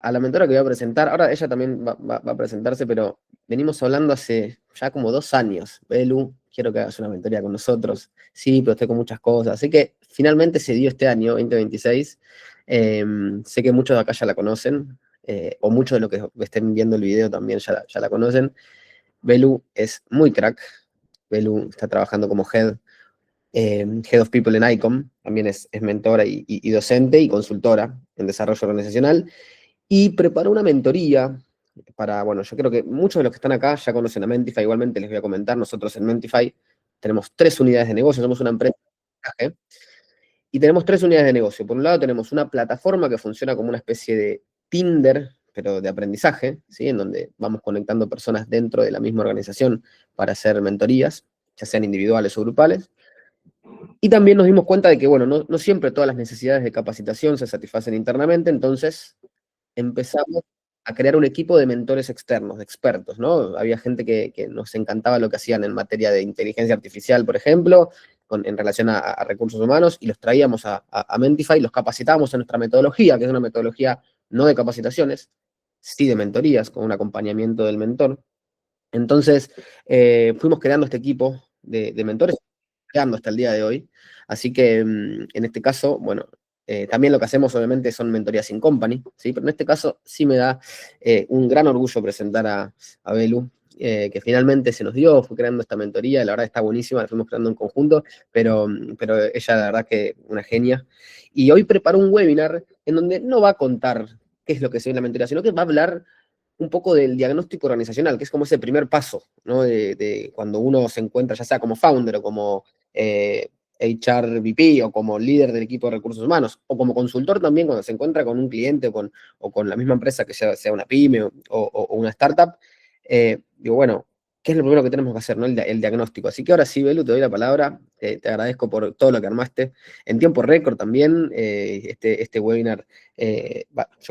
a la mentora que voy a presentar, ahora ella también va a presentarse, pero venimos hablando hace ya como 2 años. Belu, quiero que hagas una mentoría con nosotros. Sí, pero estoy con muchas cosas. Así que finalmente se dio este año, 2026. Sé que muchos de acá ya la conocen, o muchos de los que estén viendo el video también ya la conocen. Belu es muy crack. Belu está trabajando como Head of People en ICOM, también es mentora y docente y consultora en desarrollo organizacional, y preparó una mentoría para, bueno, yo creo que muchos de los que están acá ya conocen a Mentify, igualmente les voy a comentar, nosotros en Mentify tenemos 3 unidades de negocio, somos una empresa de mensaje, y tenemos 3 unidades de negocio. Por un lado tenemos una plataforma que funciona como una especie de Tinder, pero de aprendizaje, ¿sí? En donde vamos conectando personas dentro de la misma organización para hacer mentorías, ya sean individuales o grupales. Y también nos dimos cuenta de que, bueno, no siempre todas las necesidades de capacitación se satisfacen internamente, entonces empezamos a crear un equipo de mentores externos, de expertos, ¿no? Había gente que nos encantaba lo que hacían en materia de inteligencia artificial, por ejemplo, en relación a recursos humanos, y los traíamos a Mentify, los capacitábamos en nuestra metodología, que es una metodología no de capacitaciones, sí de mentorías, con un acompañamiento del mentor. Entonces, fuimos creando este equipo de mentores, creando hasta el día de hoy. Así que, en este caso, bueno, también lo que hacemos obviamente son mentorías in company, ¿sí? Pero en este caso sí me da un gran orgullo presentar a Belu, que finalmente se nos dio, fue creando esta mentoría, la verdad está buenísima, la fuimos creando en conjunto, pero ella la verdad que una genia. Y hoy preparó un webinar en donde no va a contar qué es lo que se ve en la mentoría, sino que va a hablar un poco del diagnóstico organizacional, que es como ese primer paso, ¿no? De cuando uno se encuentra, ya sea como founder o como HR VP o como líder del equipo de recursos humanos, o como consultor también cuando se encuentra con un cliente o con la misma empresa que sea una pyme o una startup. Digo, bueno, ¿qué es lo primero que tenemos que hacer, ¿no? El diagnóstico. Así que ahora sí, Belu, te doy la palabra. Te agradezco por todo lo que armaste. En tiempo récord también, este webinar, yo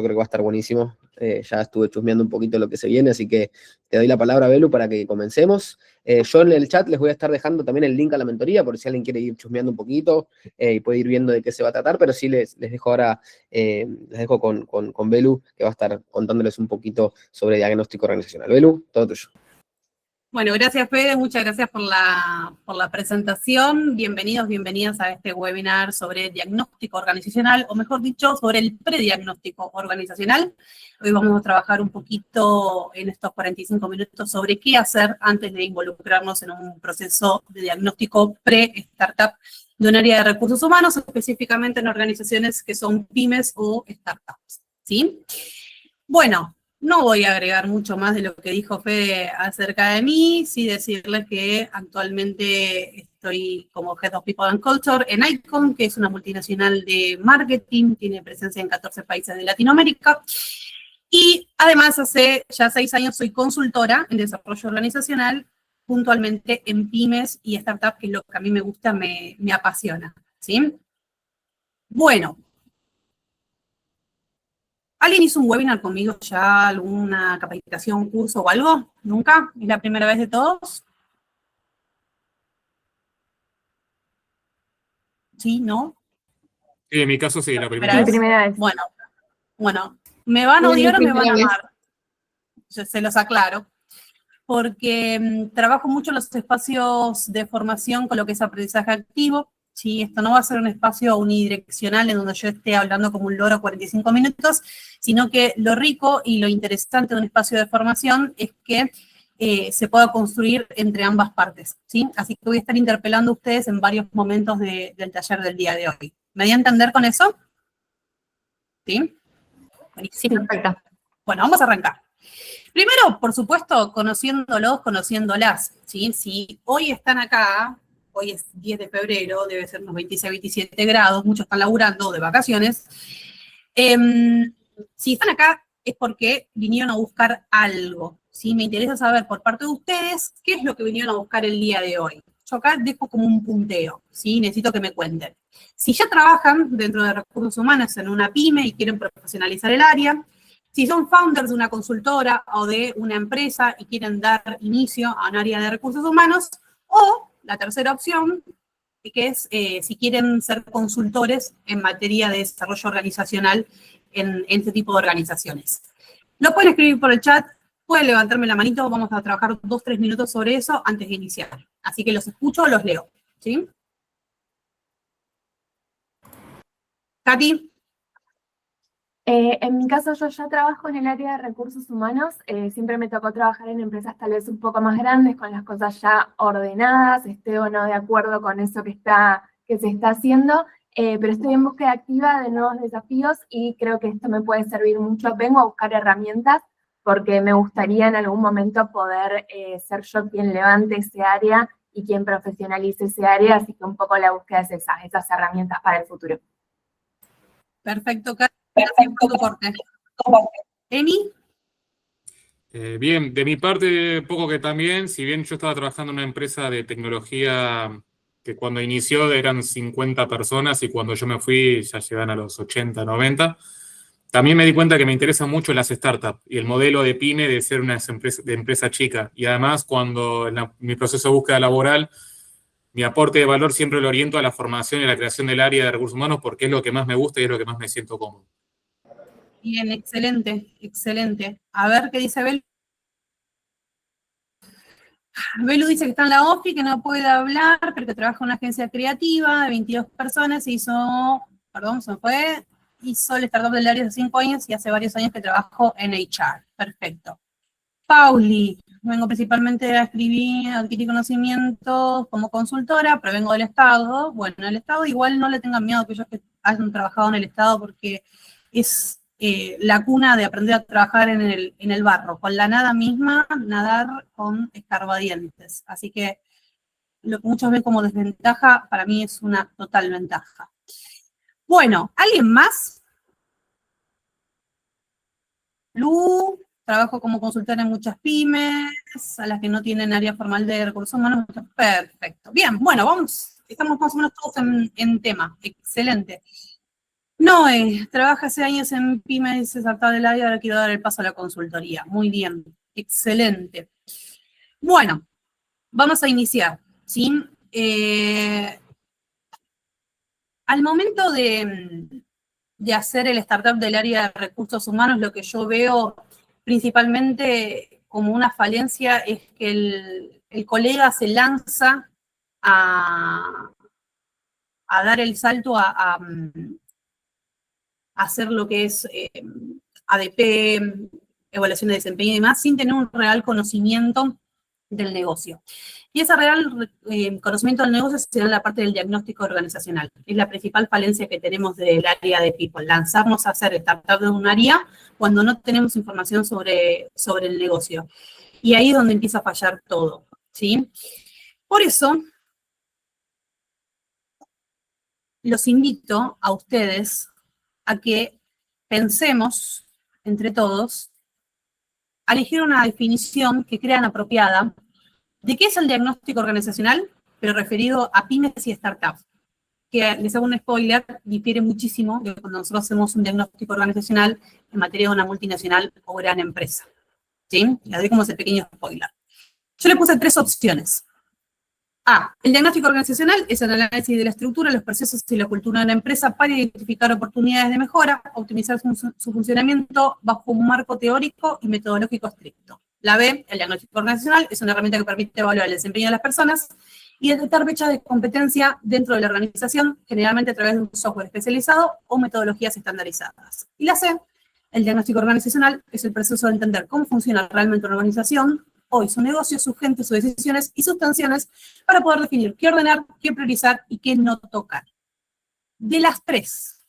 creo que va a estar buenísimo. Ya estuve chusmeando un poquito lo que se viene, así que te doy la palabra, Belu, para que comencemos. Yo en el chat les voy a estar dejando también el link a la mentoría, por si alguien quiere ir chusmeando un poquito y puede ir viendo de qué se va a tratar, pero sí les dejo ahora, les dejo con Belu, que va a estar contándoles un poquito sobre diagnóstico organizacional. Belu, todo tuyo. Bueno, gracias Fede, muchas gracias por la presentación. Bienvenidos, bienvenidas a este webinar sobre diagnóstico organizacional, o mejor dicho, sobre el prediagnóstico organizacional. Hoy vamos a trabajar un poquito en estos 45 minutos sobre qué hacer antes de involucrarnos en un proceso de diagnóstico pre-startup de un área de recursos humanos, específicamente en organizaciones que son pymes o startups, ¿sí? Bueno, no voy a agregar mucho más de lo que dijo Fede acerca de mí, sí decirles que actualmente estoy como Head of People and Culture en ICOM, que es una multinacional de marketing, tiene presencia en 14 países de Latinoamérica, y además hace ya 6 años soy consultora en desarrollo organizacional, puntualmente en pymes y startups, que es lo que a mí me gusta, me apasiona, ¿sí? Bueno. ¿Alguien hizo un webinar conmigo ya, alguna capacitación, curso o algo? ¿Nunca? ¿Es la primera vez de todos? ¿Sí? ¿No? Sí, en mi caso sí, la primera ¿Primera vez. vez? Primera vez. Bueno, ¿me van a Sí, odiar o me van a primera vez. amar? Yo se los aclaro. Porque trabajo mucho en los espacios de formación con lo que es aprendizaje activo. ¿Sí? Esto no va a ser un espacio unidireccional en donde yo esté hablando como un loro 45 minutos, sino que lo rico y lo interesante de un espacio de formación es que se pueda construir entre ambas partes, ¿sí? Así que voy a estar interpelando a ustedes en varios momentos del taller del día de hoy. ¿Me di a entender con eso? ¿Sí? Buenísimo. Sí, perfecto. Bueno, vamos a arrancar. Primero, por supuesto, conociéndolos, conociéndolas, ¿sí? Si hoy están acá, hoy es 10 de febrero, debe ser unos 26, 27 grados, muchos están laburando de vacaciones. Si están acá es porque vinieron a buscar algo, ¿sí? Me interesa saber por parte de ustedes qué es lo que vinieron a buscar el día de hoy. Yo acá dejo como un punteo, ¿sí? Necesito que me cuenten. Si ya trabajan dentro de recursos humanos en una pyme y quieren profesionalizar el área, si son founders de una consultora o de una empresa y quieren dar inicio a un área de recursos humanos, o la tercera opción, que es si quieren ser consultores en materia de desarrollo organizacional en este tipo de organizaciones. Lo pueden escribir por el chat, pueden levantarme la manito, vamos a trabajar 2-3 minutos sobre eso antes de iniciar. Así que los escucho, los leo, ¿sí? Katy. En mi caso, yo ya trabajo en el área de recursos humanos. Siempre me tocó trabajar en empresas tal vez un poco más grandes, con las cosas ya ordenadas, esté o no de acuerdo con eso que se está haciendo, pero estoy en búsqueda activa de nuevos desafíos y creo que esto me puede servir mucho. Vengo a buscar herramientas porque me gustaría en algún momento poder ser yo quien levante ese área y quien profesionalice ese área, así que un poco la búsqueda es esas herramientas para el futuro. Perfecto, Katy. Gracias por tu aporte. ¿Emi? Bien, de mi parte, poco que también, si bien yo estaba trabajando en una empresa de tecnología que cuando inició eran 50 personas y cuando yo me fui ya llegan a los 80, 90, también me di cuenta que me interesan mucho las startups y el modelo de pyme de ser una empresa chica. Y además, cuando en mi proceso de búsqueda laboral, mi aporte de valor siempre lo oriento a la formación y a la creación del área de recursos humanos porque es lo que más me gusta y es lo que más me siento cómodo. Bien, excelente, excelente. A ver qué dice Belu. Belu dice que está en la OFI, que no puede hablar, pero que trabaja en una agencia creativa de 22 personas, hizo el startup del área hace 5 años y hace varios años que trabajo en HR. Perfecto. Pauli, vengo principalmente a adquirir conocimientos como consultora, pero vengo del Estado. Bueno, el Estado igual no le tengan miedo a aquellos que hayan trabajado en el Estado porque es la cuna de aprender a trabajar en el barro, con la nada misma, nadar con escarbadientes. Así que lo que muchos ven como desventaja, para mí es una total ventaja. Bueno, ¿alguien más? Lu, trabajo como consultora en muchas pymes, a las que no tienen área formal de recursos humanos. Perfecto. Bien, bueno, estamos más o menos todos en tema. Excelente. Noé, trabaja hace años en pymes, se saltó del área, ahora quiero dar el paso a la consultoría. Muy bien, excelente. Bueno, vamos a iniciar, ¿sí? Al momento de hacer el startup del área de recursos humanos, lo que yo veo principalmente como una falencia es que el colega se lanza a dar el salto a hacer lo que es ADP, evaluación de desempeño y demás, sin tener un real conocimiento del negocio. Y ese real conocimiento del negocio será en la parte del diagnóstico organizacional. Es la principal falencia que tenemos del área de People, lanzarnos a hacer startup de un área cuando no tenemos información sobre el negocio. Y ahí es donde empieza a fallar todo, ¿sí? Por eso, los invito a ustedes a que pensemos entre todos a elegir una definición que crean apropiada de qué es el diagnóstico organizacional, pero referido a pymes y startups. Que les hago un spoiler, difiere muchísimo de cuando nosotros hacemos un diagnóstico organizacional en materia de una multinacional o gran empresa. ¿Sí? Les doy como ese pequeño spoiler. Yo le puse 3 opciones. A. El diagnóstico organizacional es el análisis de la estructura, los procesos y la cultura de una empresa para identificar oportunidades de mejora, optimizar su funcionamiento bajo un marco teórico y metodológico estricto. La B. El diagnóstico organizacional es una herramienta que permite evaluar el desempeño de las personas y detectar brechas de competencia dentro de la organización, generalmente a través de un software especializado o metodologías estandarizadas. Y la C. El diagnóstico organizacional es el proceso de entender cómo funciona realmente una organización, hoy su negocio, su gente, sus decisiones y sus tensiones para poder definir qué ordenar, qué priorizar y qué no tocar. De las 3,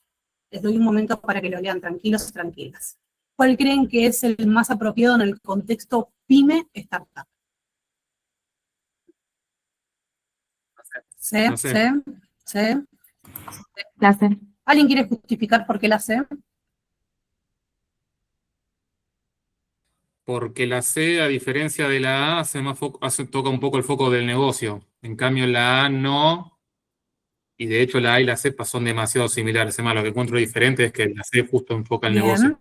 les doy un momento para que lo lean tranquilos y tranquilas. ¿Cuál creen que es el más apropiado en el contexto pyme-startup? ¿C? No sé. ¿C? ¿C? La C. ¿Alguien quiere justificar por qué la C? Porque la C, a diferencia de la A, toca un poco el foco del negocio. En cambio, la A no. Y de hecho, la A y la C son demasiado similares. Además, lo que encuentro diferente es que la C justo enfoca el negocio.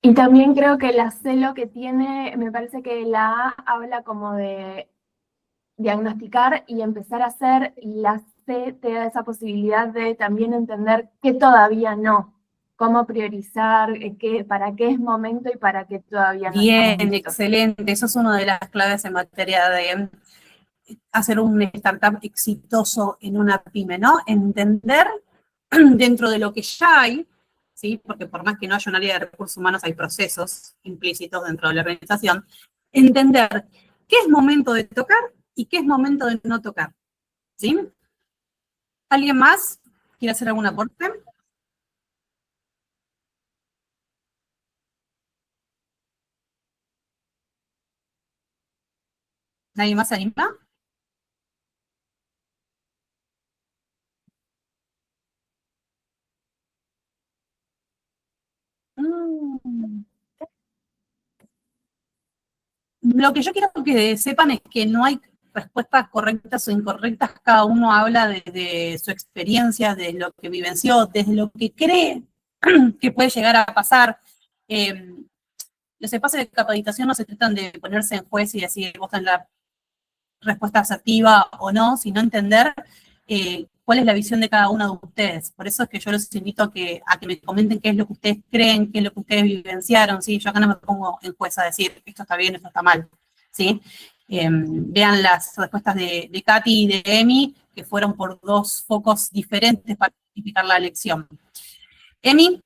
Y también creo que la C lo que tiene, me parece que la A habla como de diagnosticar y empezar a hacer, y la C te da esa posibilidad de también entender que todavía no. cómo priorizar, para qué es momento y para qué todavía no estamos Bien, listos. excelente. Eso es una de las claves en materia de hacer un startup exitoso en una pyme, ¿no? Entender dentro de lo que ya hay, ¿sí? Porque por más que no haya un área de recursos humanos, hay procesos implícitos dentro de la organización. Entender qué es momento de tocar y qué es momento de no tocar, ¿sí? ¿Alguien más quiere hacer algún aporte? ¿Nadie más se anima? Mm. Lo que yo quiero que sepan es que no hay respuestas correctas o incorrectas, cada uno habla desde su experiencia, de lo que vivenció, desde lo que cree que puede llegar a pasar. Los espacios de capacitación no se tratan de ponerse en juez y decir vos tenés la respuesta asertiva o no, sino entender cuál es la visión de cada uno de ustedes. Por eso es que yo los invito a que me comenten qué es lo que ustedes creen, qué es lo que ustedes vivenciaron, ¿sí? Yo acá no me pongo en juez a decir esto está bien, esto está mal, ¿sí? Vean las respuestas de Katy y de Emi, que fueron por dos focos diferentes para justificar la elección. Emi.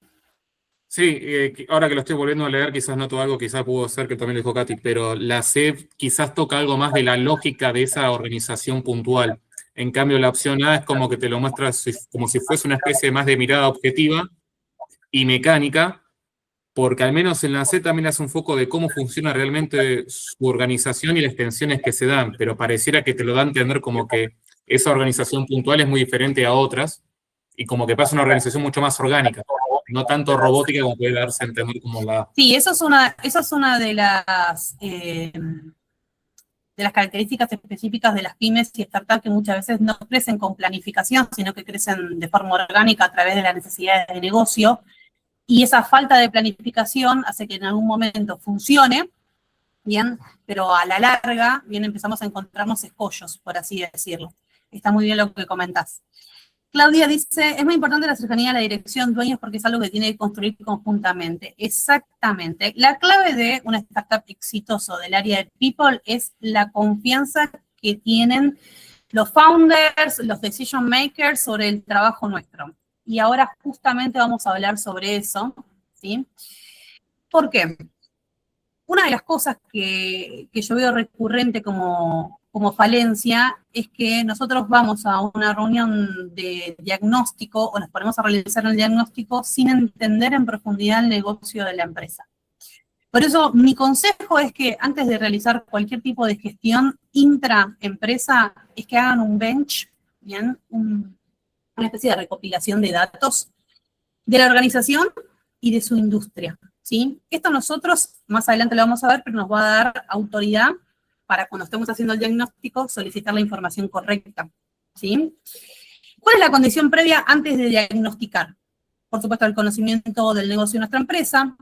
Sí, ahora que lo estoy volviendo a leer, quizás noto algo, quizás pudo ser que también lo dijo Katy, pero la C quizás toca algo más de la lógica de esa organización puntual. En cambio, la opción A es como que te lo muestra como si fuese una especie más de mirada objetiva y mecánica, porque al menos en la C también hace un foco de cómo funciona realmente su organización y las tensiones que se dan, pero pareciera que te lo da a entender como que esa organización puntual es muy diferente a otras y como que pasa una organización mucho más orgánica, no tanto robótica como puede darse a entender como la... Sí, eso es una de las características específicas de las pymes y startups que muchas veces no crecen con planificación, sino que crecen de forma orgánica a través de las necesidades de negocio. Y esa falta de planificación hace que en algún momento funcione, bien, pero a la larga, bien, empezamos a encontrarnos escollos, por así decirlo. Está muy bien lo que comentás. Claudia dice, es muy importante la cercanía a la dirección dueños porque es algo que tiene que construir conjuntamente. Exactamente. La clave de una startup exitoso del área de people es la confianza que tienen los founders, los decision makers sobre el trabajo nuestro. Y ahora justamente vamos a hablar sobre eso, ¿sí? ¿Por qué? Una de las cosas que yo veo recurrente como falencia es que nosotros vamos a una reunión de diagnóstico o nos ponemos a realizar el diagnóstico sin entender en profundidad el negocio de la empresa. Por eso mi consejo es que antes de realizar cualquier tipo de gestión intraempresa es que hagan un bench, ¿bien? Una especie de recopilación de datos de la organización y de su industria, ¿sí? Esto nosotros, más adelante lo vamos a ver, pero nos va a dar autoridad para cuando estemos haciendo el diagnóstico solicitar la información correcta, ¿sí? ¿Cuál es la condición previa antes de diagnosticar? Por supuesto, el conocimiento del negocio de nuestra empresa,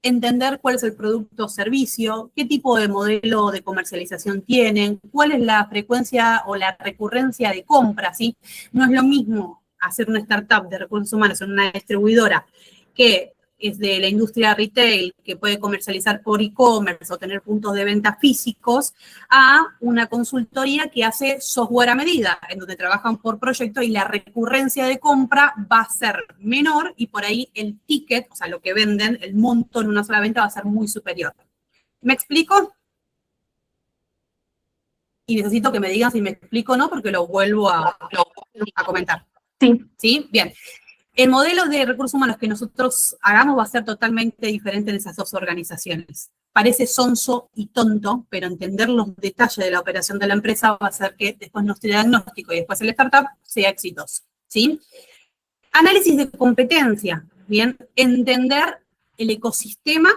entender cuál es el producto o servicio, qué tipo de modelo de comercialización tienen, cuál es la frecuencia o la recurrencia de compra, ¿sí? No es lo mismo hacer una startup de recursos humanos en una distribuidora que es de la industria retail, que puede comercializar por e-commerce o tener puntos de venta físicos, a una consultoría que hace software a medida, en donde trabajan por proyecto y la recurrencia de compra va a ser menor y por ahí el ticket, o sea, lo que venden, el monto en una sola venta va a ser muy superior. ¿Me explico? Y necesito que me digan si me explico o no, porque lo vuelvo a comentar. Sí. ¿Sí? Bien. El modelo de recursos humanos que nosotros hagamos va a ser totalmente diferente en esas dos organizaciones. Parece sonso y tonto, pero entender los detalles de la operación de la empresa va a hacer que después nuestro diagnóstico y después el startup sea exitoso, ¿sí? Análisis de competencia, ¿bien? Entender el ecosistema,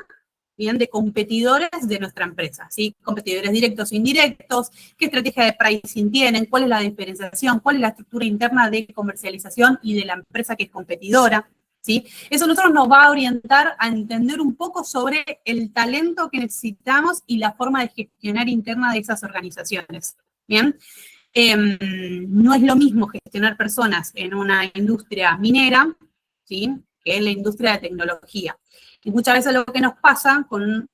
¿bien? De competidores de nuestra empresa, ¿sí? Competidores directos e indirectos, qué estrategia de pricing tienen, cuál es la diferenciación, cuál es la estructura interna de comercialización y de la empresa que es competidora, ¿sí? Eso nosotros nos va a orientar a entender un poco sobre el talento que necesitamos y la forma de gestionar interna de esas organizaciones, ¿bien? No es lo mismo gestionar personas en una industria minera, ¿sí? que es la industria de tecnología. Y muchas veces lo que nos pasa con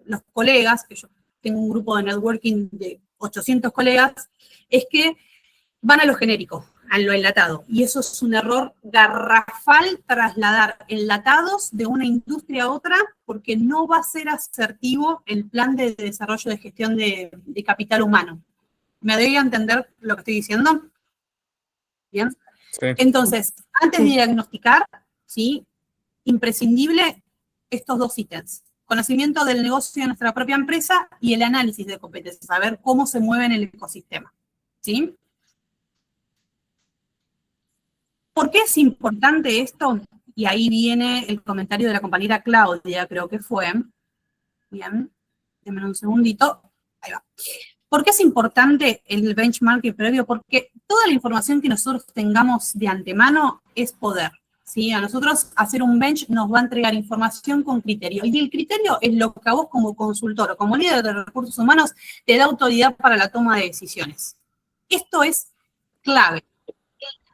los colegas, que yo tengo un grupo de networking de 800 colegas, es que van a lo genérico, a lo enlatado. Y eso es un error garrafal, trasladar enlatados de una industria a otra, porque no va a ser asertivo el plan de desarrollo de gestión de capital humano. ¿Me doy a entender lo que estoy diciendo? Bien. Sí. Entonces, antes de diagnosticar, ¿sí? Imprescindible estos dos ítems. Conocimiento del negocio de nuestra propia empresa y el análisis de competencias, saber cómo se mueve en el ecosistema. ¿Sí? ¿Por qué es importante esto? Y ahí viene el comentario de la compañera Claudia, creo que fue. Bien, denme un segundito. Ahí va. ¿Por qué es importante el benchmarking previo? Porque toda la información que nosotros tengamos de antemano es poder. ¿Sí? A nosotros hacer un bench nos va a entregar información con criterio. Y el criterio es lo que a vos como consultor o como líder de recursos humanos te da autoridad para la toma de decisiones. Esto es clave.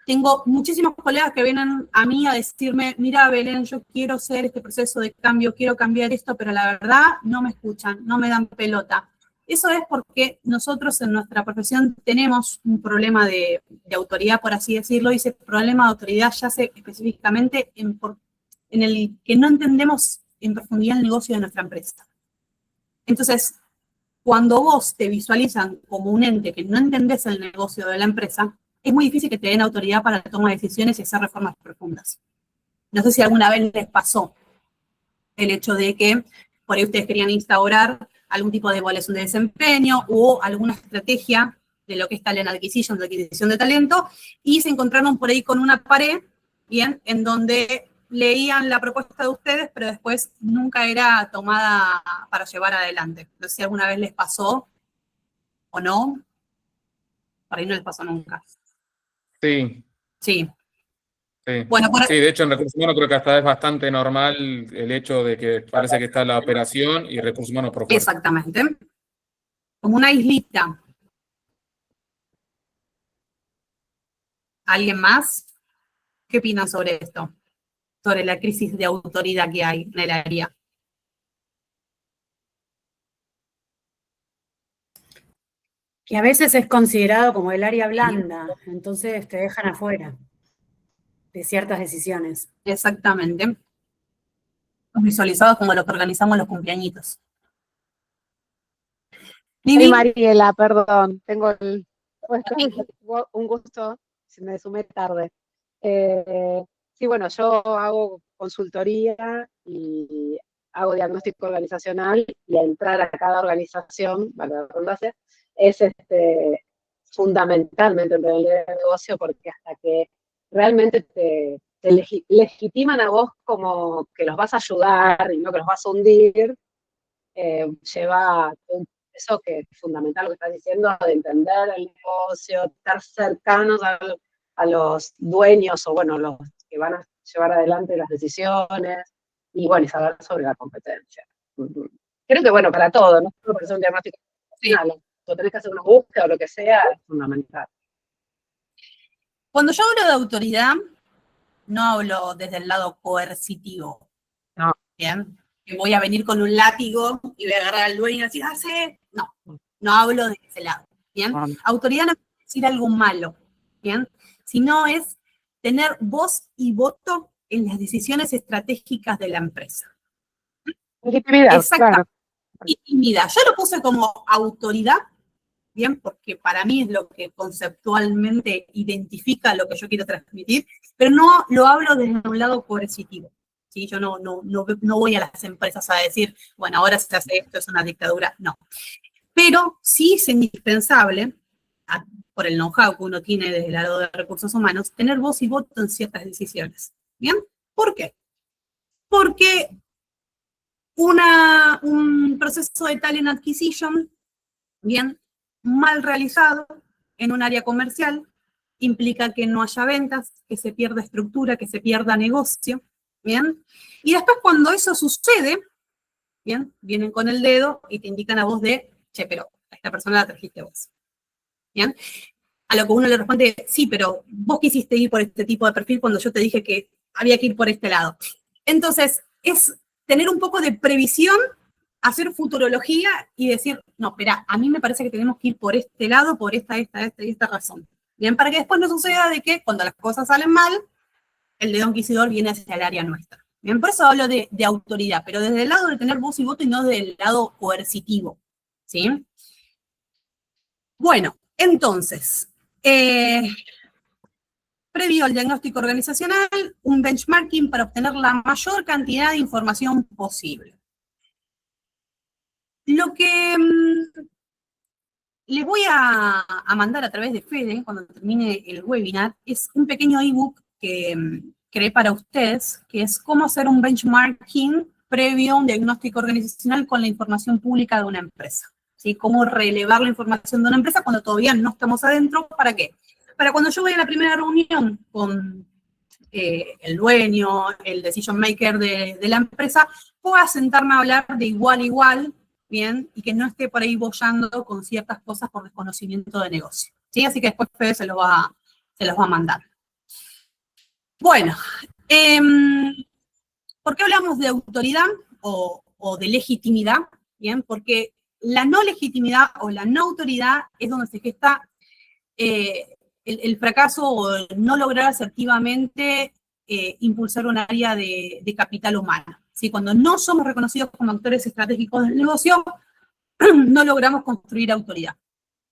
Tengo muchísimos colegas que vienen a mí a decirme, mira, Belén, yo quiero hacer este proceso de cambio, quiero cambiar esto, pero la verdad no me escuchan, no me dan pelota. Eso es porque nosotros en nuestra profesión tenemos un problema de autoridad, por así decirlo, y ese problema de autoridad yace específicamente en el que no entendemos en profundidad el negocio de nuestra empresa. Entonces, cuando vos te visualizan como un ente que no entendés el negocio de la empresa, es muy difícil que te den autoridad para la toma de decisiones y hacer reformas profundas. No sé si alguna vez les pasó el hecho de que por ahí ustedes querían instaurar algún tipo de evaluación de desempeño o alguna estrategia de lo que es talent acquisition, de adquisición de talento, y se encontraron por ahí con una pared, bien, en donde leían la propuesta de ustedes, pero después nunca era tomada para llevar adelante. No sé si alguna vez les pasó o no. Por ahí no les pasó nunca. Sí. Sí. Sí. Bueno, Sí, de hecho en recursos humanos creo que hasta es bastante normal el hecho de que parece que está la operación y recursos humanos por fuera. Exactamente. Como una islita. ¿Alguien más? ¿Qué opinan sobre esto? Sobre la crisis de autoridad que hay en el área. Que a veces es considerado como el área blanda, entonces te dejan afuera de ciertas decisiones. Exactamente. Visualizados como lo que organizamos los cumpleañitos. Soy Mariela, perdón, tengo un gusto, se me sumé tarde. Sí, bueno, yo hago consultoría y hago diagnóstico organizacional, y entrar a cada organización, valga la redundancia, es fundamentalmente entender el negocio, porque hasta que realmente te legitiman a vos como que los vas a ayudar y no que los vas a hundir, lleva un eso que es fundamental lo que estás diciendo, de entender el negocio, estar cercanos a los dueños o, bueno, los que van a llevar adelante las decisiones, y, bueno, y saber sobre la competencia. Creo que, bueno, para todo, no solo para hacer un diagnóstico profesional, o tenés que hacer una búsqueda o lo que sea, es fundamental. Cuando yo hablo de autoridad, no hablo desde el lado coercitivo. No. ¿Bien? Que voy a venir con un látigo y voy a agarrar al dueño y decir, hace. No, no hablo de ese lado. ¿Bien? Autoridad no quiere decir algo malo, ¿bien? Sino es tener voz y voto en las decisiones estratégicas de la empresa. Legitimidad, Exactamente. claro. Legitimidad. Yo lo puse como autoridad, ¿bien? Porque para mí es lo que conceptualmente identifica lo que yo quiero transmitir, pero no lo hablo desde un lado coercitivo. ¿Sí? Yo no voy a las empresas a decir, bueno, ahora se hace esto, es una dictadura. No. Pero sí es indispensable, por el know-how que uno tiene desde el lado de recursos humanos, tener voz y voto en ciertas decisiones. ¿Bien? ¿Por qué? Porque un proceso de talent acquisition, bien, mal realizado en un área comercial, implica que no haya ventas, que se pierda estructura, que se pierda negocio, ¿bien? Y después cuando eso sucede, ¿bien? Vienen con el dedo y te indican a vos de, che, pero a esta persona la trajiste vos, ¿bien? A lo que uno le responde, sí, pero vos quisiste ir por este tipo de perfil cuando yo te dije que había que ir por este lado. Entonces, es tener un poco de previsión, hacer futurología y decir, no, espera, a mí me parece que tenemos que ir por este lado, por esta y esta razón. Bien, para que después no suceda de que cuando las cosas salen mal, el dedo inquisidor viene hacia el área nuestra. Bien, por eso hablo de autoridad, pero desde el lado de tener voz y voto y no desde el lado coercitivo, ¿sí? Bueno, entonces, previo al diagnóstico organizacional, un benchmarking para obtener la mayor cantidad de información posible. Lo que les voy a mandar a través de Fede, cuando termine el webinar, es un pequeño ebook que creé para ustedes, que es cómo hacer un benchmarking previo a un diagnóstico organizacional con la información pública de una empresa. ¿Sí? Cómo relevar la información de una empresa cuando todavía no estamos adentro. ¿Para qué? Para cuando yo voy a la primera reunión con el dueño, el decision maker de la empresa, pueda sentarme a hablar de igual a igual, bien, y que no esté por ahí boyando con ciertas cosas por desconocimiento de negocio. ¿Sí? Así que después Fede se los va a mandar. Bueno, ¿por qué hablamos de autoridad o de legitimidad? Bien, porque la no legitimidad o la no autoridad es donde se gesta el fracaso o el no lograr asertivamente impulsar un área de capital humano. ¿Sí? Cuando no somos reconocidos como actores estratégicos del negocio, no logramos construir autoridad.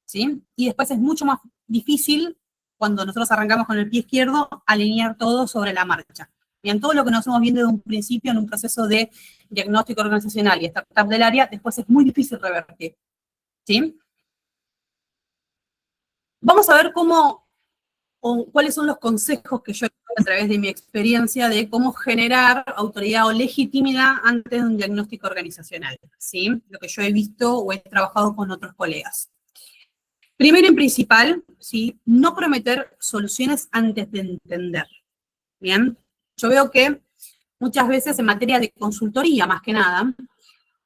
¿Sí? Y después es mucho más difícil, cuando nosotros arrancamos con el pie izquierdo, alinear todo sobre la marcha. Bien, todo lo que nos estamos viendo desde un principio en un proceso de diagnóstico organizacional y startup del área, después es muy difícil revertir. ¿Sí? Vamos a ver cuáles son los consejos que yo he dado a través de mi experiencia de cómo generar autoridad o legitimidad antes de un diagnóstico organizacional. ¿Sí? Lo que yo he visto o he trabajado con otros colegas. Primero y principal, ¿sí? No prometer soluciones antes de entender. Bien, yo veo que muchas veces en materia de consultoría, más que nada,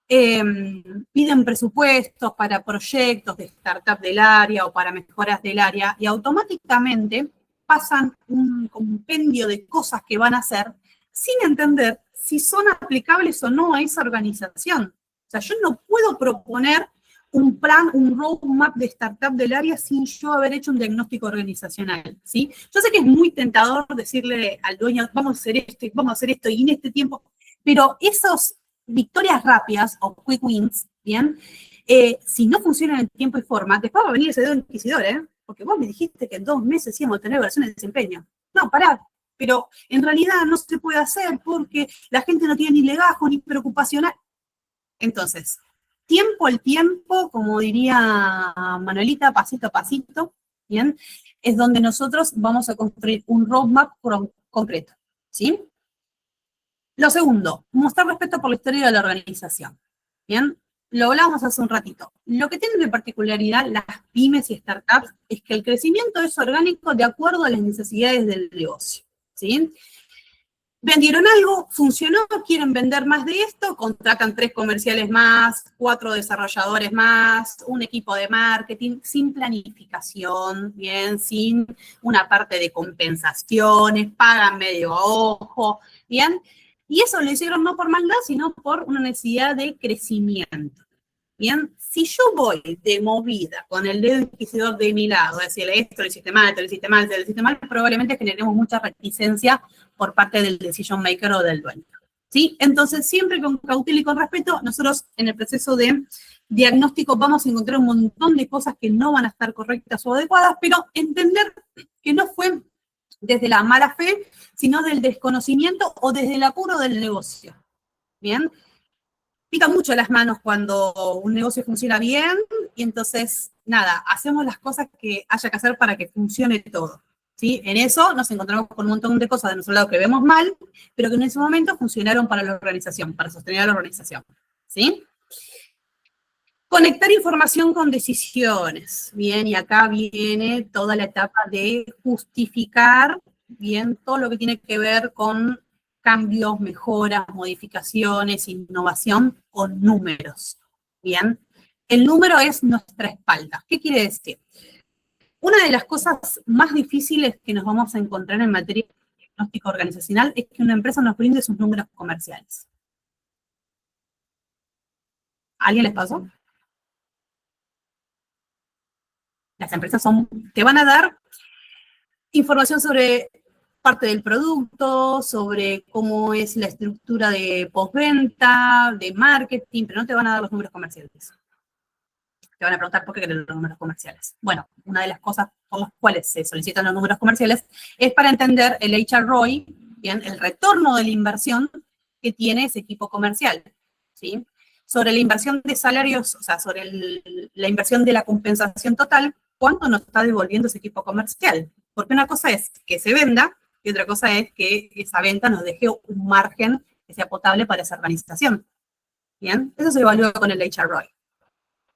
piden presupuestos para proyectos de startup del área o para mejoras del área y automáticamente pasan un compendio de cosas que van a hacer sin entender si son aplicables o no a esa organización. O sea, yo no puedo proponer un plan, un roadmap de startup del área sin yo haber hecho un diagnóstico organizacional, ¿sí? Yo sé que es muy tentador decirle al dueño, vamos a hacer esto y en este tiempo, pero esas victorias rápidas o quick wins, ¿bien? Si no funcionan en tiempo y forma, después va a venir ese dedo inquisidor, porque vos me dijiste que en 2 meses íbamos a tener evaluaciones de desempeño. No, pará, pero en realidad no se puede hacer porque la gente no tiene ni legajo ni preocupacional. Entonces, tiempo al tiempo, como diría Manuelita, pasito a pasito, ¿bien? Es donde nosotros vamos a construir un roadmap concreto, ¿sí? Lo segundo, mostrar respeto por la historia de la organización, ¿bien? Lo hablábamos hace un ratito. Lo que tienen de particularidad las pymes y startups es que el crecimiento es orgánico de acuerdo a las necesidades del negocio, ¿sí? Vendieron algo, funcionó, quieren vender más de esto, contratan 3 comerciales más, 4 desarrolladores más, un equipo de marketing, sin planificación, bien, sin una parte de compensaciones, pagan medio a ojo, bien. Y eso lo hicieron no por maldad, sino por una necesidad de crecimiento. Bien, si yo voy de movida con el dedo inquisidor de mi lado, decirle esto lo hiciste mal, te lo hiciste mal, te lo hiciste mal, probablemente generemos mucha reticencia por parte del decision maker o del dueño. ¿Sí? Entonces, siempre con cautela y con respeto, nosotros en el proceso de diagnóstico vamos a encontrar un montón de cosas que no van a estar correctas o adecuadas, pero entender que no fue desde la mala fe, sino del desconocimiento o desde el apuro del negocio. ¿Bien? Pica mucho las manos cuando un negocio funciona bien y entonces, nada, hacemos las cosas que haya que hacer para que funcione todo, ¿sí? En eso nos encontramos con un montón de cosas de nuestro lado que vemos mal, pero que en ese momento funcionaron para la organización, para sostener a la organización, ¿sí? Conectar información con decisiones, bien, y acá viene toda la etapa de justificar, bien, todo lo que tiene que ver con cambios, mejoras, modificaciones, innovación con números, ¿bien? El número es nuestra espalda. ¿Qué quiere decir? Una de las cosas más difíciles que nos vamos a encontrar en materia diagnóstico organizacional es que una empresa nos brinde sus números comerciales. ¿A alguien les pasó? Las empresas te van a dar información sobre parte del producto, sobre cómo es la estructura de postventa, de marketing, pero no te van a dar los números comerciales. Te van a preguntar por qué quieren los números comerciales. Bueno, una de las cosas por las cuales se solicitan los números comerciales es para entender el HROI, bien, el retorno de la inversión que tiene ese equipo comercial, ¿sí? Sobre la inversión de salarios, o sea, sobre la inversión de la compensación total, ¿cuánto nos está devolviendo ese equipo comercial? Porque una cosa es que se venda y otra cosa es que esa venta nos deje un margen que sea potable para esa organización. ¿Bien? Eso se evalúa con el HROI.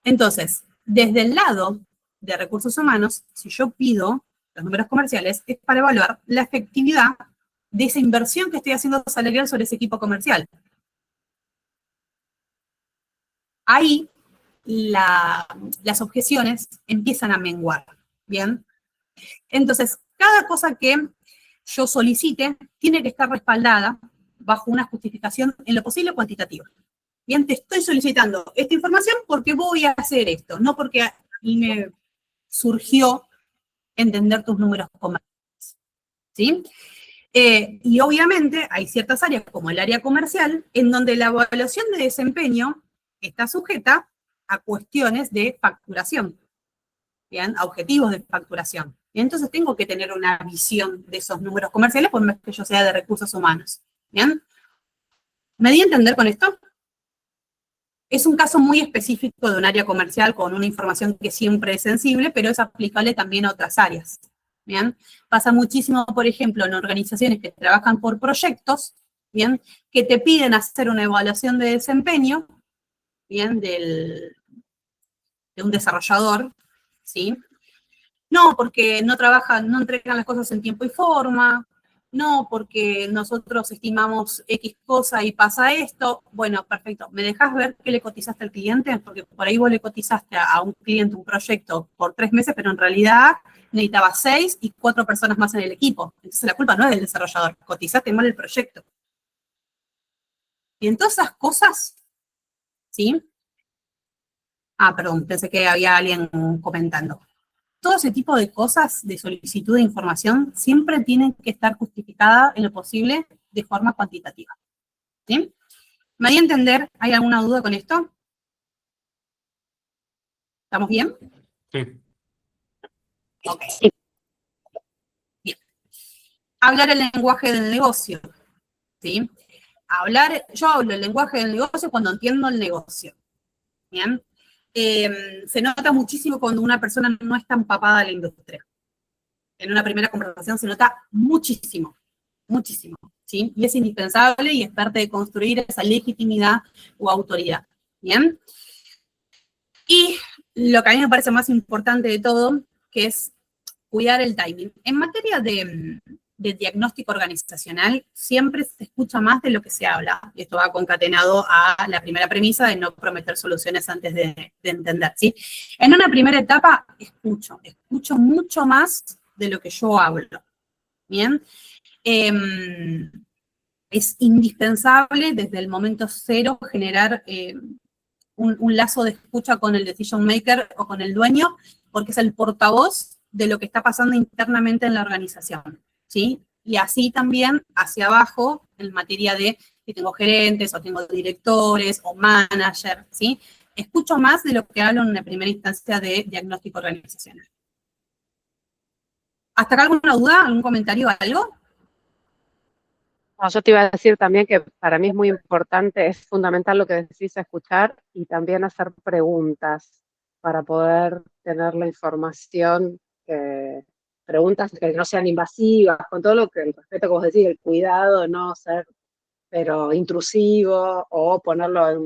Entonces, desde el lado de recursos humanos, si yo pido los números comerciales, es para evaluar la efectividad de esa inversión que estoy haciendo salarial sobre ese equipo comercial. Ahí las objeciones empiezan a menguar, ¿bien? Entonces, cada cosa que yo solicite tiene que estar respaldada bajo una justificación en lo posible cuantitativa. Bien, te estoy solicitando esta información porque voy a hacer esto, no porque a mí me surgió entender tus números comerciales, ¿sí? Y obviamente hay ciertas áreas, como el área comercial, en donde la evaluación de desempeño está sujeta a cuestiones de facturación, ¿bien? A objetivos de facturación. Y entonces tengo que tener una visión de esos números comerciales, por más que yo sea de recursos humanos, ¿bien? ¿Me di a entender con esto? Es un caso muy específico de un área comercial con una información que siempre es sensible, pero es aplicable también a otras áreas, ¿bien? Pasa muchísimo, por ejemplo, en organizaciones que trabajan por proyectos, ¿bien? Que te piden hacer una evaluación de desempeño, ¿bien? De un desarrollador, ¿sí? No, porque no trabajan, no entregan las cosas en tiempo y forma, no, porque nosotros estimamos X cosa y pasa esto. Bueno, perfecto. ¿Me dejas ver qué le cotizaste al cliente? Porque por ahí vos le cotizaste a un cliente un proyecto por 3 meses, pero en realidad necesitaba 6 y 4 personas más en el equipo. Entonces la culpa no es del desarrollador, cotizaste mal el proyecto. Y en todas esas cosas, ¿sí? Ah, perdón, pensé que había alguien comentando. Todo ese tipo de cosas de solicitud de información siempre tienen que estar justificadas en lo posible de forma cuantitativa. ¿Sí? ¿Me di a entender? ¿Hay alguna duda con esto? ¿Estamos bien? Sí. Ok. Bien. Hablar el lenguaje del negocio. ¿Sí? Yo hablo el lenguaje del negocio cuando entiendo el negocio. ¿Bien? Se nota muchísimo cuando una persona no está empapada de la industria. En una primera conversación se nota muchísimo, muchísimo, ¿sí? Y es indispensable y es parte de construir esa legitimidad o autoridad, ¿bien? Y lo que a mí me parece más importante de todo, que es cuidar el timing. En materia de diagnóstico organizacional, siempre se escucha más de lo que se habla. Y esto va concatenado a la primera premisa de no prometer soluciones antes de entender, ¿sí? En una primera etapa, escucho mucho más de lo que yo hablo, ¿bien? Es indispensable desde el momento cero generar un lazo de escucha con el decision maker o con el dueño, porque es el portavoz de lo que está pasando internamente en la organización, ¿sí? Y así también hacia abajo, en materia de si tengo gerentes o tengo directores o managers, ¿sí? Escucho más de lo que hablo en una primera instancia de diagnóstico organizacional. ¿Hasta acá alguna duda, algún comentario, algo? No, yo te iba a decir también que para mí es muy importante, es fundamental lo que decís, escuchar y también hacer preguntas para poder tener la información, preguntas que no sean invasivas, con todo lo que el respeto que vos decís, el cuidado, no ser, pero intrusivo o ponerlo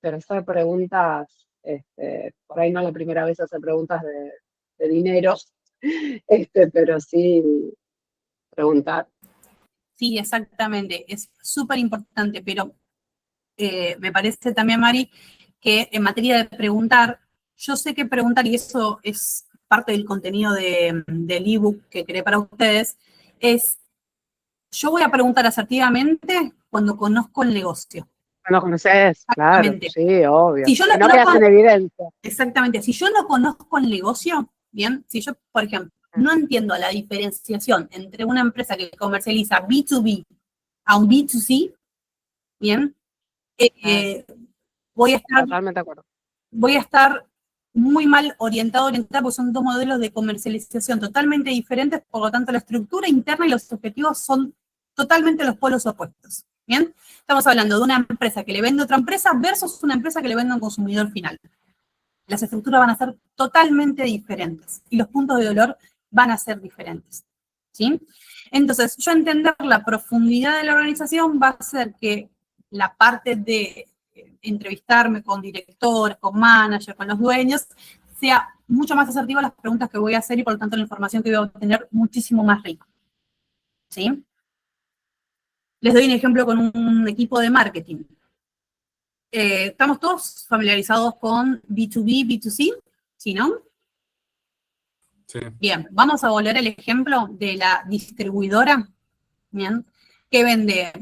pero hacer preguntas, por ahí no la primera vez hacer preguntas de dinero, pero sí preguntar. Sí, exactamente, es súper importante, pero me parece también, Mari, que en materia de preguntar, yo sé que preguntar, y eso es parte del contenido del ebook que creé para ustedes, es, yo voy a preguntar asertivamente cuando conozco el negocio. No conoces, claro, Exactamente. sí, obvio. Si yo Que no no quedas en evidencia. Exactamente, si yo no conozco el negocio, bien, si yo, por ejemplo, no entiendo la diferenciación entre una empresa que comercializa B2B a un B2C, bien, voy Totalmente de acuerdo. a estar muy mal orientada, porque son dos modelos de comercialización totalmente diferentes, por lo tanto la estructura interna y los objetivos son totalmente los polos opuestos, ¿bien? Estamos hablando de una empresa que le vende a otra empresa versus una empresa que le vende a un consumidor final. Las estructuras van a ser totalmente diferentes y los puntos de dolor van a ser diferentes, ¿sí? Entonces, yo entender la profundidad de la organización va a hacer que la parte de entrevistarme con directores, con managers, con los dueños, sea mucho más asertiva las preguntas que voy a hacer y por lo tanto la información que voy a obtener muchísimo más rica, ¿sí? Les doy un ejemplo con un equipo de marketing. ¿Estamos todos familiarizados con B2B, B2C? ¿Sí, no? Sí. Bien, vamos a volver al ejemplo de la distribuidora, ¿bien? Que vende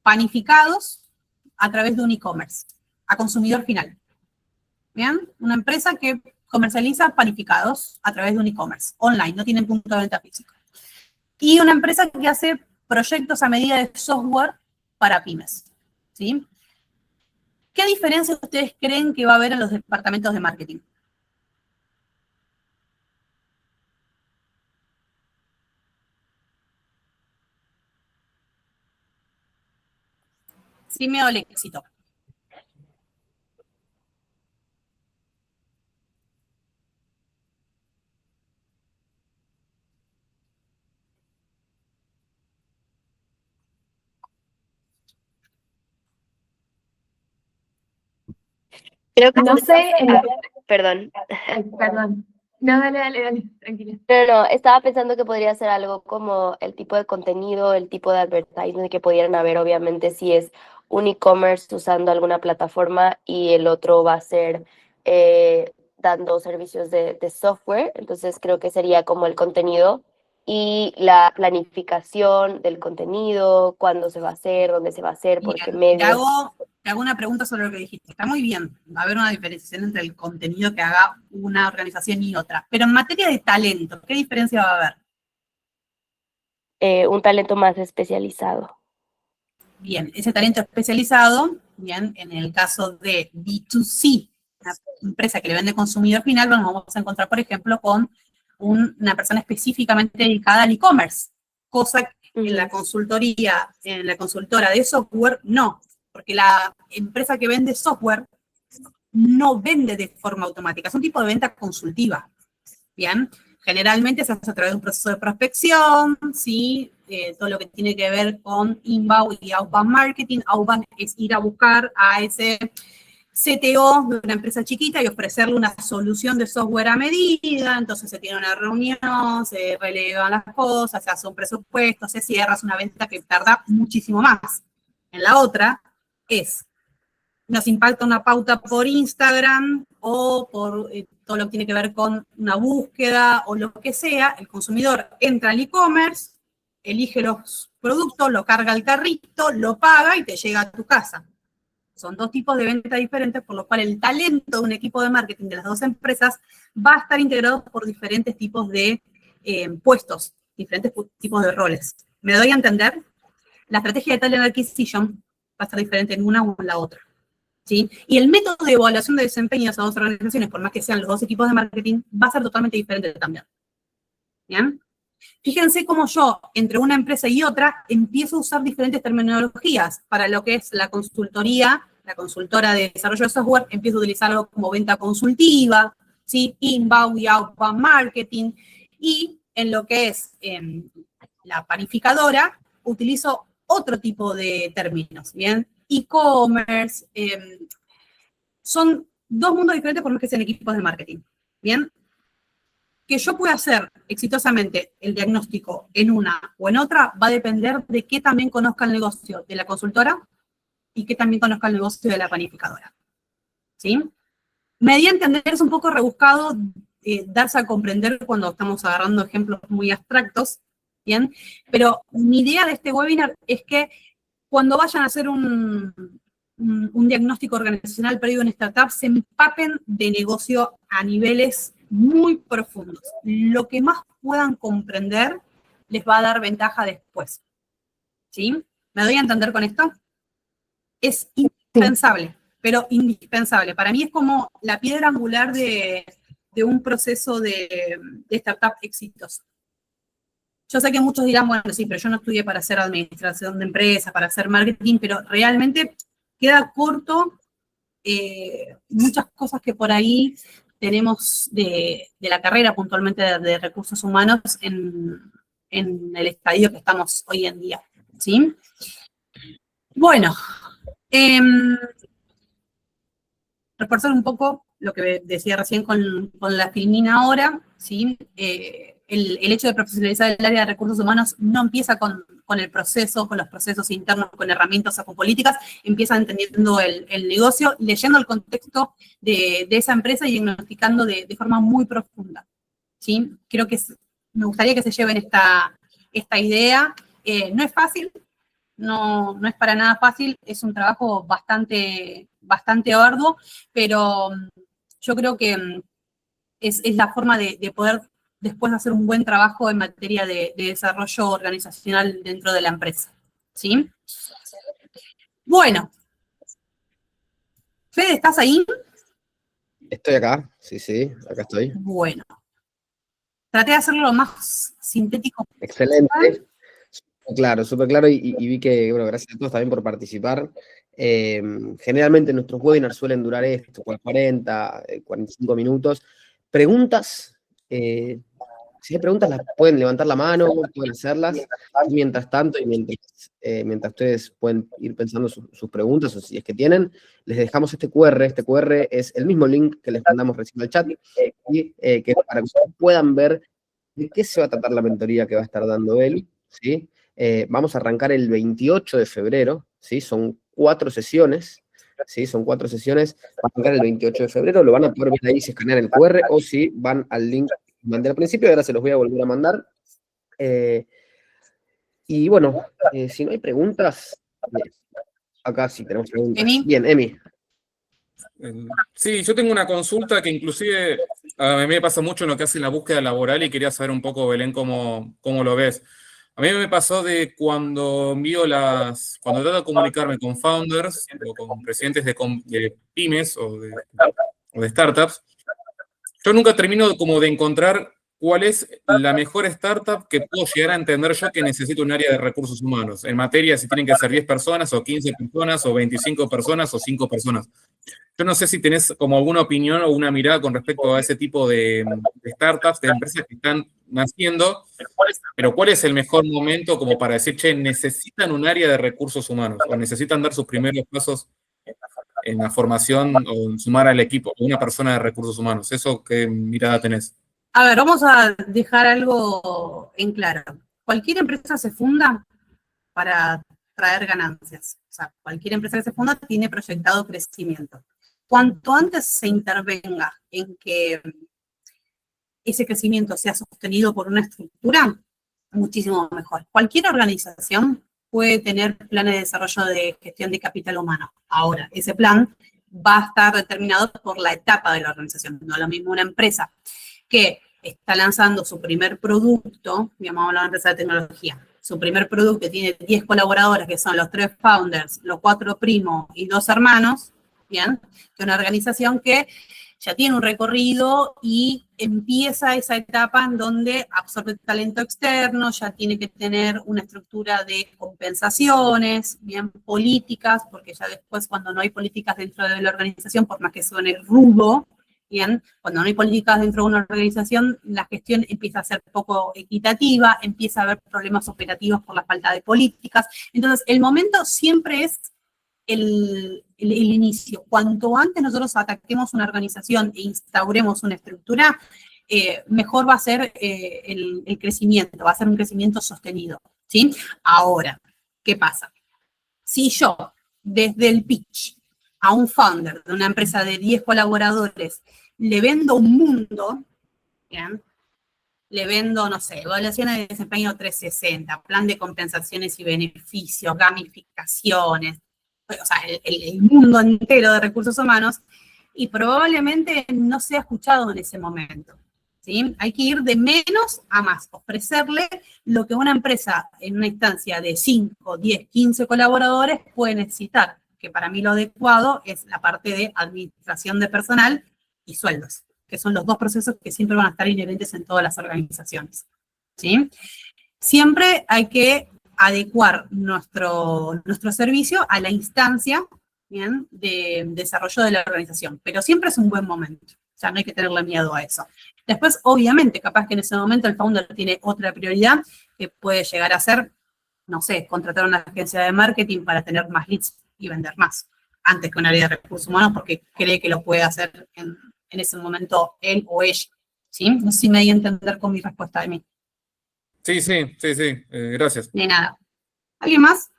panificados a través de un e-commerce, a consumidor final. ¿Bien? Una empresa que comercializa panificados a través de un e-commerce, online, no tienen punto de venta físico. Y una empresa que hace proyectos a medida de software para pymes, ¿sí? ¿Qué diferencia ustedes creen que va a haber en los departamentos de marketing? Sin miedo al éxito. Creo que No sé, perdón. ay, perdón. No, dale, tranquila. No, estaba pensando que podría ser algo como el tipo de contenido, el tipo de advertising que pudieran haber, obviamente, si es un e-commerce usando alguna plataforma y el otro va a ser dando servicios de software. Entonces creo que sería como el contenido y la planificación del contenido, cuándo se va a hacer, dónde se va a hacer, por qué Bien, medios. te hago una pregunta sobre lo que dijiste. Está muy bien, va a haber una diferenciación entre el contenido que haga una organización y otra. Pero en materia de talento, ¿qué diferencia va a haber? Un talento más especializado. Bien, ese talento especializado, bien, en el caso de B2C, una empresa que le vende consumidor final, nos vamos a encontrar, por ejemplo, con una persona específicamente dedicada al e-commerce, cosa que en la consultoría, en la consultora de software, no, porque la empresa que vende software no vende de forma automática, es un tipo de venta consultiva, ¿bien? Generalmente se hace a través de un proceso de prospección, ¿sí? Todo lo que tiene que ver con inbound y outbound marketing. Outbound es ir a buscar a ese CTO de una empresa chiquita y ofrecerle una solución de software a medida. Entonces se tiene una reunión, se relevan las cosas, se hace un presupuesto, se cierra, es una venta que tarda muchísimo más. En la otra es, nos impacta una pauta por Instagram o por todo lo que tiene que ver con una búsqueda o lo que sea, el consumidor entra al e-commerce, elige los productos, lo carga al carrito, lo paga y te llega a tu casa. Son dos tipos de venta diferentes, por lo cual el talento de un equipo de marketing de las dos empresas va a estar integrado por diferentes tipos de puestos, diferentes tipos de roles. ¿Me doy a entender? La estrategia de talent acquisition va a ser diferente en una o en la otra, ¿sí? Y el método de evaluación de desempeño de esas dos organizaciones, por más que sean los dos equipos de marketing, va a ser totalmente diferente también. ¿Bien? Fíjense cómo yo, entre una empresa y otra, empiezo a usar diferentes terminologías. Para lo que es la consultoría, la consultora de desarrollo de software, empiezo a utilizarlo como venta consultiva, ¿sí? Inbound y outbound marketing. Y en lo que es la panificadora, utilizo otro tipo de términos, ¿bien? E-commerce, son dos mundos diferentes por más que sean equipos de marketing, ¿bien? Que yo pueda hacer exitosamente el diagnóstico en una o en otra va a depender de qué también conozca el negocio de la consultora y qué también conozca el negocio de la panificadora, ¿sí? Me di a entender, es un poco rebuscado darse a comprender cuando estamos agarrando ejemplos muy abstractos, ¿bien? Pero mi idea de este webinar es que cuando vayan a hacer un diagnóstico organizacional previo en startup, se empapen de negocio a niveles muy profundos. Lo que más puedan comprender les va a dar ventaja después. ¿Sí? ¿Me doy a entender con esto? Es indispensable, pero indispensable. Para mí es como la piedra angular de un proceso de startup exitoso. Yo sé que muchos dirán, bueno, sí, pero yo no estudié para hacer administración de empresas, para hacer marketing, pero realmente queda corto muchas cosas que por ahí tenemos de la carrera puntualmente de recursos humanos en el estadio que estamos hoy en día, ¿sí? Bueno, reforzar un poco lo que decía recién con la filmina ahora, ¿sí? El hecho de profesionalizar el área de recursos humanos no empieza con el proceso, con los procesos internos, con herramientas o con políticas, empieza entendiendo el negocio, leyendo el contexto de esa empresa y diagnosticando de forma muy profunda, ¿sí? Creo que me gustaría que se lleven esta idea. No es fácil, no es para nada fácil, es un trabajo bastante arduo, pero yo creo que es la forma de poder después hacer un buen trabajo en materia de desarrollo organizacional dentro de la empresa, ¿sí? Bueno. Fede, ¿estás ahí? Estoy acá, sí, acá estoy. Bueno. Traté de hacerlo lo más sintético. Excelente. Súper claro, y vi que, bueno, gracias a todos también por participar. Generalmente nuestros webinars suelen durar esto, 40, 45 minutos. Preguntas, si hay preguntas las pueden levantar la mano, pueden hacerlas. Y mientras tanto, y mientras ustedes pueden ir pensando sus preguntas, o si es que tienen, les dejamos este QR. Este QR es el mismo link que les mandamos recién al chat, y que para que ustedes puedan ver de qué se va a tratar la mentoría que va a estar dando él, ¿sí? Vamos a arrancar el 28 de febrero, ¿sí? Son 4 sesiones, ¿sí? Son 4 sesiones, va a arrancar el 28 de febrero, lo van a poder ver ahí si escanean el QR, o si van al link que mandé al principio, ahora se los voy a volver a mandar. Y bueno, si no hay preguntas, acá sí tenemos preguntas. ¿Emi? Bien, Emi. Sí, yo tengo una consulta que inclusive a mí me pasa mucho en lo que hace la búsqueda laboral y quería saber un poco, Belén, cómo lo ves. A mí me pasó de cuando cuando trato de comunicarme con founders o con presidentes de pymes o de startups, yo nunca termino como de encontrar cuál es la mejor startup que puedo llegar a entender yo que necesito un área de recursos humanos, en materia si tienen que ser 10 personas o 15 personas o 25 personas o 5 personas. Yo no sé si tenés como alguna opinión o una mirada con respecto a ese tipo de startups, de empresas que están naciendo, pero ¿cuál es el mejor momento como para decir, che, necesitan un área de recursos humanos o necesitan dar sus primeros pasos en la formación o en sumar al equipo, una persona de recursos humanos? ¿Eso qué mirada tenés? A ver, vamos a dejar algo en claro. Cualquier empresa se funda para traer ganancias. O sea, cualquier empresa que se funda tiene proyectado crecimiento. Cuanto antes se intervenga en que ese crecimiento sea sostenido por una estructura, muchísimo mejor. Cualquier organización puede tener planes de desarrollo de gestión de capital humano. Ahora, ese plan va a estar determinado por la etapa de la organización. No es lo mismo una empresa que está lanzando su primer producto, digamos, una empresa de tecnología, su primer producto tiene 10 colaboradores, que son los 3 founders, los 4 primos y 2 hermanos, ¿bien? Que una organización que ya tiene un recorrido y empieza esa etapa en donde absorbe talento externo, ya tiene que tener una estructura de compensaciones, bien, políticas, porque ya después cuando no hay políticas dentro de la organización, por más que suene rudo, bien, cuando no hay políticas dentro de una organización, la gestión empieza a ser poco equitativa, empieza a haber problemas operativos por la falta de políticas. Entonces, el momento siempre es el inicio. Cuanto antes nosotros ataquemos una organización e instauremos una estructura, mejor va a ser el crecimiento, va a ser un crecimiento sostenido, ¿sí? Ahora, ¿qué pasa? Si yo, desde el pitch, a un founder de una empresa de 10 colaboradores, le vendo un mundo, ¿bien? le vendo, no sé, evaluaciones de desempeño 360, plan de compensaciones y beneficios, gamificaciones, o sea, el mundo entero de recursos humanos, y probablemente no sea escuchado en ese momento. ¿Sí? Hay que ir de menos a más, ofrecerle lo que una empresa en una instancia de 5, 10, 15 colaboradores puede necesitar, que para mí lo adecuado es la parte de administración de personal y sueldos, que son los dos procesos que siempre van a estar inherentes en todas las organizaciones. ¿Sí? Siempre hay que adecuar nuestro servicio a la instancia, ¿bien?, de desarrollo de la organización, pero siempre es un buen momento. O sea, no hay que tenerle miedo a eso. Después, obviamente, capaz que en ese momento el founder tiene otra prioridad que puede llegar a ser, no sé, contratar una agencia de marketing para tener más leads y vender más, antes que un área de recursos humanos, porque cree que lo puede hacer en ese momento él o ella. ¿Sí? No sé si me di a entender con mi respuesta de mí. Sí, gracias. De nada. ¿Alguien más?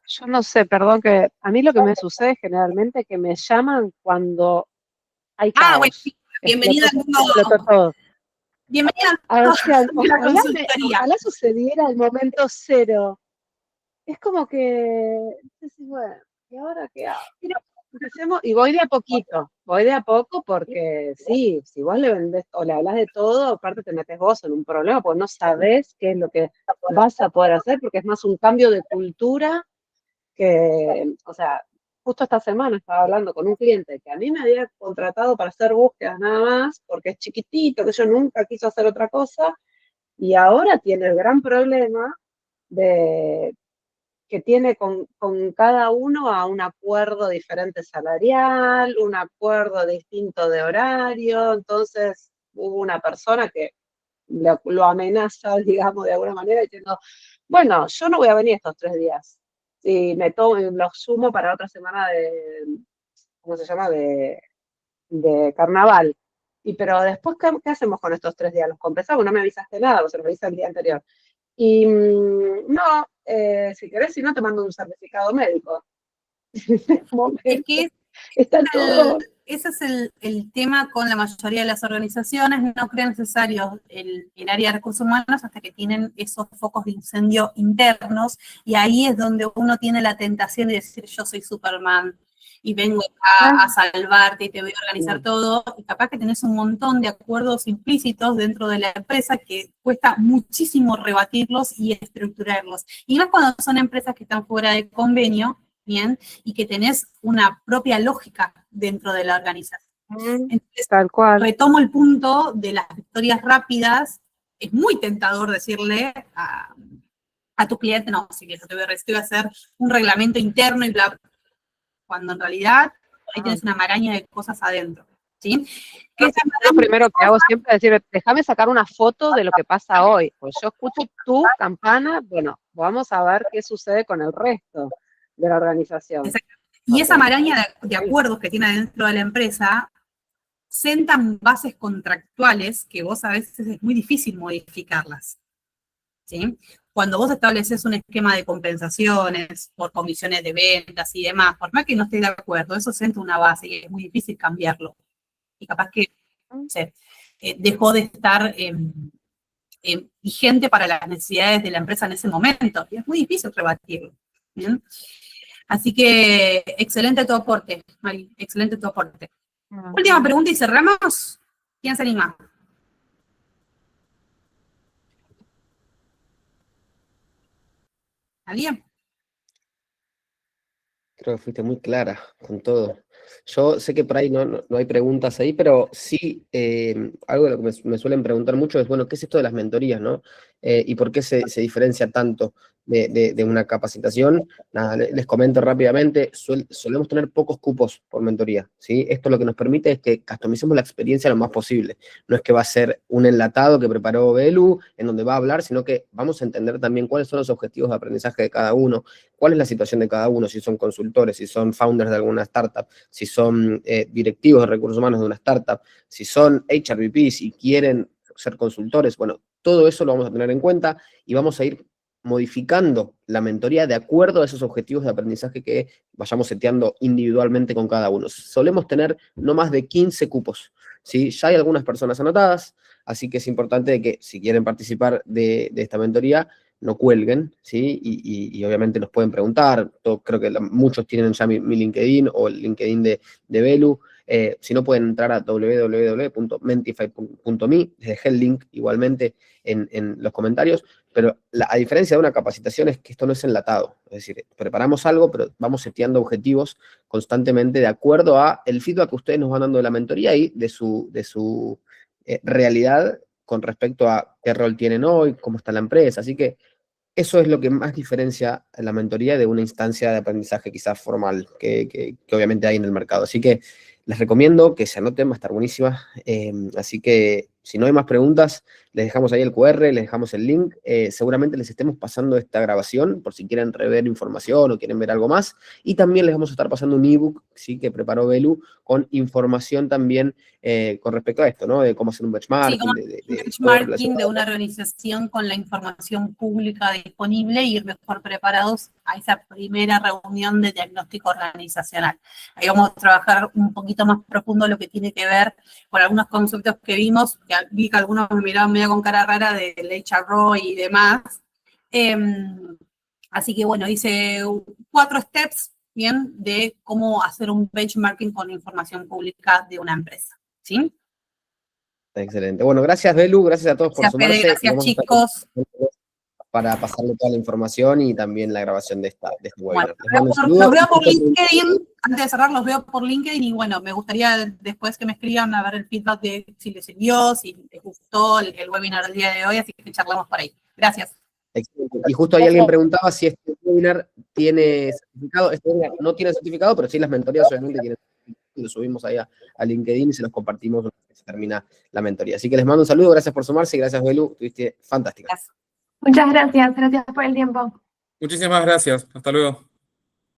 Yo no sé, perdón, que a mí lo que me sucede generalmente es que me llaman cuando hay caos. Bueno, sí. Bienvenida al mundo. Explotó todo. Bienvenida O sea, a la consultoría. ojalá sucediera el momento cero. Es como que, bueno, ¿y ahora qué hago? Empecemos, y voy de a poco porque sí, si vos le vendés o le hablas de todo, aparte te metes vos en un problema, porque no sabés qué es lo que vas a poder hacer, porque es más un cambio de cultura que, o sea, justo esta semana estaba hablando con un cliente que a mí me había contratado para hacer búsquedas nada más, porque es chiquitito, que yo nunca quiso hacer otra cosa, y ahora tiene el gran problema de que tiene con cada uno a un acuerdo diferente salarial, un acuerdo distinto de horario, entonces hubo una persona que lo amenaza, digamos, de alguna manera, diciendo, bueno, yo no voy a venir estos 3 días, si me tomo, los sumo para otra semana de, ¿cómo se llama?, de carnaval. Pero después, ¿qué hacemos con estos 3 días? ¿Los compensamos? No me avisaste nada, o se lo avisa el día anterior. Y no, si querés, si no, te mando un certificado médico. Es que está todo. ese es el tema con la mayoría de las organizaciones, no creen necesario el área de recursos humanos hasta que tienen esos focos de incendio internos, y ahí es donde uno tiene la tentación de decir, yo soy Superman, y vengo a salvarte y te voy a organizar todo, y capaz que tenés un montón de acuerdos implícitos dentro de la empresa que cuesta muchísimo rebatirlos y estructurarlos. Y más cuando son empresas que están fuera de convenio, ¿bien?, y que tenés una propia lógica dentro de la organización. Entonces, tal cual. Retomo el punto de las victorias rápidas. Es muy tentador decirle a tu cliente, no, si yo te voy a hacer un reglamento interno y bla, cuando en realidad ahí tienes una maraña de cosas adentro, ¿sí? Lo primero que hago siempre es decir, déjame sacar una foto de lo que pasa hoy. Pues yo escucho tu campana, bueno, vamos a ver qué sucede con el resto de la organización. Y esa maraña de acuerdos que tiene dentro de la empresa sentan bases contractuales que vos a veces es muy difícil modificarlas, ¿sí? Cuando vos estableces un esquema de compensaciones por comisiones de ventas y demás, por más que no esté de acuerdo, eso sienta una base y es muy difícil cambiarlo. Y capaz que, no sé, dejó de estar vigente para las necesidades de la empresa en ese momento. Y es muy difícil rebatirlo. ¿Bien? Así que, excelente tu aporte, Mari, excelente tu aporte. Última pregunta y cerramos. ¿Quién se anima? ¿Alguien? Creo que fuiste muy clara con todo. Yo sé que por ahí no hay preguntas ahí, pero sí, algo de lo que me suelen preguntar mucho es, bueno, ¿qué es esto de las mentorías, no? ¿Y por qué se diferencia tanto de una capacitación? Nada, les comento rápidamente, solemos tener pocos cupos por mentoría, ¿sí? Esto lo que nos permite es que customicemos la experiencia lo más posible. No es que va a ser un enlatado que preparó Belu, en donde va a hablar, sino que vamos a entender también cuáles son los objetivos de aprendizaje de cada uno, cuál es la situación de cada uno, si son consultores, si son founders de alguna startup, si son directivos de recursos humanos de una startup, si son HRBPs y quieren ser consultores. Bueno, todo eso lo vamos a tener en cuenta y vamos a ir modificando la mentoría de acuerdo a esos objetivos de aprendizaje que vayamos seteando individualmente con cada uno. Solemos tener no más de 15 cupos. ¿sí? Ya hay algunas personas anotadas, así que es importante que si quieren participar de esta mentoría, no cuelguen, ¿sí? Y obviamente nos pueden preguntar, creo que muchos tienen ya mi LinkedIn o el LinkedIn de Belu. Si no, pueden entrar a www.mentify.me, les dejé el link igualmente en los comentarios, pero a diferencia de una capacitación es que esto no es enlatado, es decir, preparamos algo, pero vamos seteando objetivos constantemente de acuerdo a el feedback que ustedes nos van dando de la mentoría y de su realidad con respecto a qué rol tienen hoy, cómo está la empresa, así que eso es lo que más diferencia la mentoría de una instancia de aprendizaje quizás formal que obviamente hay en el mercado. Así que les recomiendo que se anoten, va a estar buenísima. Así que si no hay más preguntas, les dejamos ahí el QR, les dejamos el link. Seguramente les estemos pasando esta grabación por si quieren rever información o quieren ver algo más. Y también les vamos a estar pasando un ebook, ¿sí? Que preparó Belu con información también con respecto a esto, ¿no? De cómo hacer un benchmarking. Sí, como benchmarking de una organización con la información pública disponible y ir mejor preparados a esa primera reunión de diagnóstico organizacional. Ahí vamos a trabajar un poquito más profundo lo que tiene que ver con algunos conceptos que vimos, que vi que algunos me miraban medio con cara rara del HRO y demás. Así que bueno, hice 4 steps, bien, de cómo hacer un benchmarking con información pública de una empresa, ¿sí? Excelente. Bueno, gracias Belu, gracias a todos por Gracias, sumarse. Fede, gracias chicos. Para pasarle toda la información y también la grabación de este webinar. Bueno, los veo por LinkedIn, antes de cerrar los veo por LinkedIn y bueno, me gustaría después que me escriban a ver el feedback de si les sirvió, si les gustó el webinar del día de hoy, así que charlamos por ahí. Gracias. Excelente. Y justo ahí alguien preguntaba si este webinar tiene certificado. Este webinar no tiene certificado, pero sí las mentorías obviamente tienen certificado. Lo subimos ahí a LinkedIn y se los compartimos una vez que se termina la mentoría. Así que les mando un saludo, gracias por sumarse y gracias Belu, estuviste fantástica. Gracias. Muchas gracias por el tiempo. Muchísimas gracias. Hasta luego.